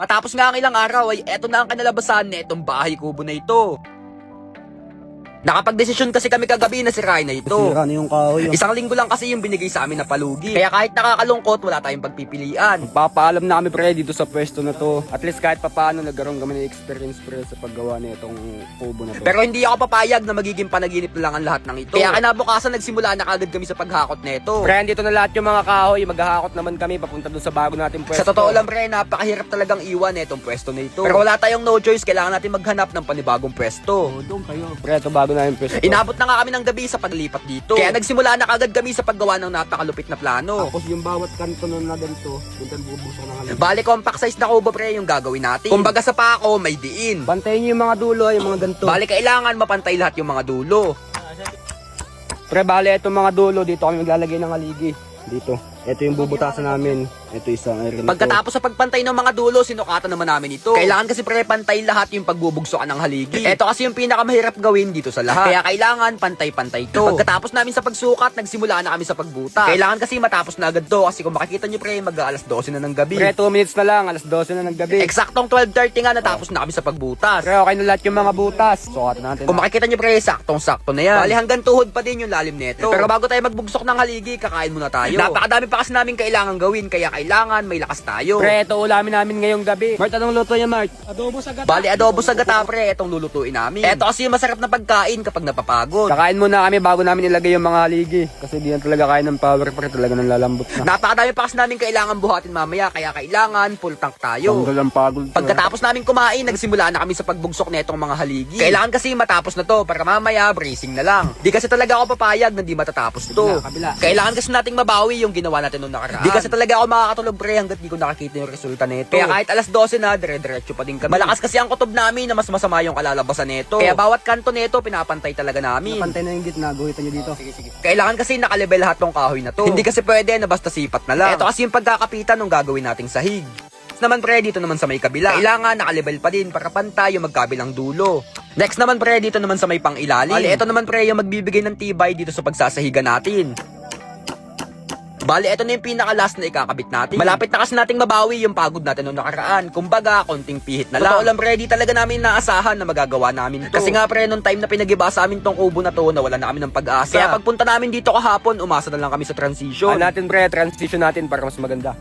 Matapos nga ang ilang araw ay eto na ang kanalabasan na itong bahay kubo na ito. Nakapag-desisyon kasi kami kagabi na sirain na ito. Sira na yung kahoy. Isang linggo lang kasi yung binigay sa amin na palugi. Kaya kahit nakakalungkot, wala tayong pagpipilian. Papaalam na kami pre dito sa pwesto na to. At least kahit papaano nagkaroon kami ng experience pre sa paggawa na itong kubo na to. Pero hindi ako papayag na magiging panaginip na lang ang lahat ng ito. Kaya kinabukasan nagsimula na kagad kami sa paghakot na ito. Pre, dito na lahat yung mga kahoy. Maghahakot naman kami papunta doon sa bago nating pwesto. Sa totoo lang pre, napakahirap talagang iwan na itong pwesto na ito. Pero wala tayong no choice, kailangan natin maghanap ng panibagong pwesto. Doon kayo. Pre, ito bago namin pwesto. Inabot na nga kami ng gabi sa paglipat dito. Kaya nagsimula na kagad kami sa paggawa ng napakalupit na plano. Tapos yung bawat kanto nun na ganito, doon bubusok ng haligi. Bale, compact size na kubo pre yung gagawin natin. Kumbaga sa pako, may diin. Bantayin nyo yung mga dulo, yung mga ganito. Bale, kailangan mapantay lahat yung mga dulo. Pre, bale, itong mga dulo, dito kami maglalagay ng haligi. Dito. Ito yung bubutasan namin. Ito isang iron. Pagkatapos sa pagpantay ng mga dulo, sinukatan naman namin ito. Kailangan kasi pre, pantay lahat yung pagbubugsokan ng haligi. Ito kasi yung pinakamahirap gawin dito sa lahat. Kaya kailangan pantay-pantay to. Pagkatapos namin sa pagsukat, nagsimula na kami sa pagbutas. Kailangan kasi matapos na agad to. Kasi kung makikita nyo pre, mag-aalas 12 na ng gabi. Pre, 2 minutes na lang. Alas 12 na ng gabi. Eksaktong 12:30 nga natapos na kami sa pagbutas. Pre, okay na lahat yung mga butas. Sukatan natin. Kung makikita nyo pre, saktong-sakto na yan. Bali hanggang tuhod pa din yung lalim nito. Pero bago tayo magbugsok ng haligi, kakain muna tayo. Napakadami pa kasi namin kailangan gawin, kaya kailangan may lakas tayo. Pre, ito ulamin namin ngayong gabi. Mart, anong luto niya, Mart? Adobo sa gata. Bali adobo sa gata pre, itong lulutuin namin. Ito kasi yung masarap na pagkain kapag napapagod. Kakain muna kami bago namin ilagay yung mga haligi. Kasi di na talaga kain ng power, pre. Talaga nang lalambot na. Napakadami pa kasi namin kailangan buhatin mamaya, kaya kailangan full tank tayo. Tanggal ang pagod. Pagkatapos namin kumain, nagsimula na kami sa pagbugsok na itong mga haligi. Kailangan kasi matapos na to para mamaya bracing na lang. Di kasi talaga ako papayag na di matatapos to. Kabila. Kailangan kasi nating mabawi yung ginawa natin noong nakaraan. Di kasi talaga ako makakatulog pre hanggat di ko nakakita yung resulta nito. Kaya kahit alas 12 na, dire-diretso pa din kami. Malakas kasi ang kutob namin na mas masama yung kalalabasan nito. Kaya bawat kanto nito pinapantay talaga namin. Pantay na yung gitna, guhitan nyo dito. Sige. Kailangan kasi nakalibel lahat ng kahoy na to. Hindi kasi pwede na basta sipat na lang. Ito kasi yung pagkakapitan ng gagawin nating sahig. Naman pre, dito naman sa may kabila. Kailangan nakalibel pa din para pantay yung magkabilang dulo. Next naman pre, dito naman sa may pangilalim. Bali, ito naman pre yung magbibigay ng tibay dito sa pagsasahigan natin. Bali, ito na yung pinaka-last na ikakabit natin. Malapit na kasi nating mabawi yung pagod natin noong nakaraan. Kumbaga, konting pihit na lang. Totoo lang pre, di talaga namin naasahan na magagawa namin to. Kasi nga pre, nung time na pinagiba sa amin tong kubo na to, nawala na kami ng pag-asa. Kaya pagpunta namin dito kahapon, umasa na lang kami sa transition. Ano natin, pre, transition natin para mas maganda.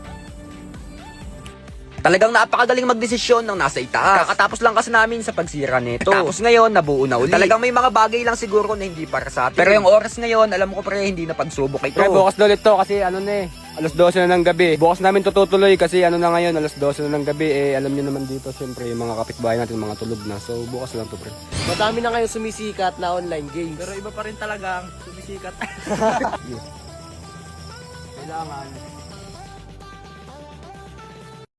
Talagang napakagaling magdesisyon ng nasa itaas. Kakatapos lang kasi namin sa pagsira nito. Tapos ngayon, nabuo na uli. Talagang may mga bagay lang siguro na hindi para sa atin. Pero yung oras ngayon, alam ko pre, hindi na pagsubok ito. Pre, bukas na ulit to kasi ano na eh. Alas 12 na ng gabi. Bukas namin tutuloy kasi ano na ngayon, alas 12 na ng gabi. Eh, alam nyo naman dito, siyempre, yung mga kapitbahay natin, mga tulog na. So, bukas lang to, pre. Madami na ngayon sumisikat na online games. Pero iba pa rin talagang sumisikat. Kailangan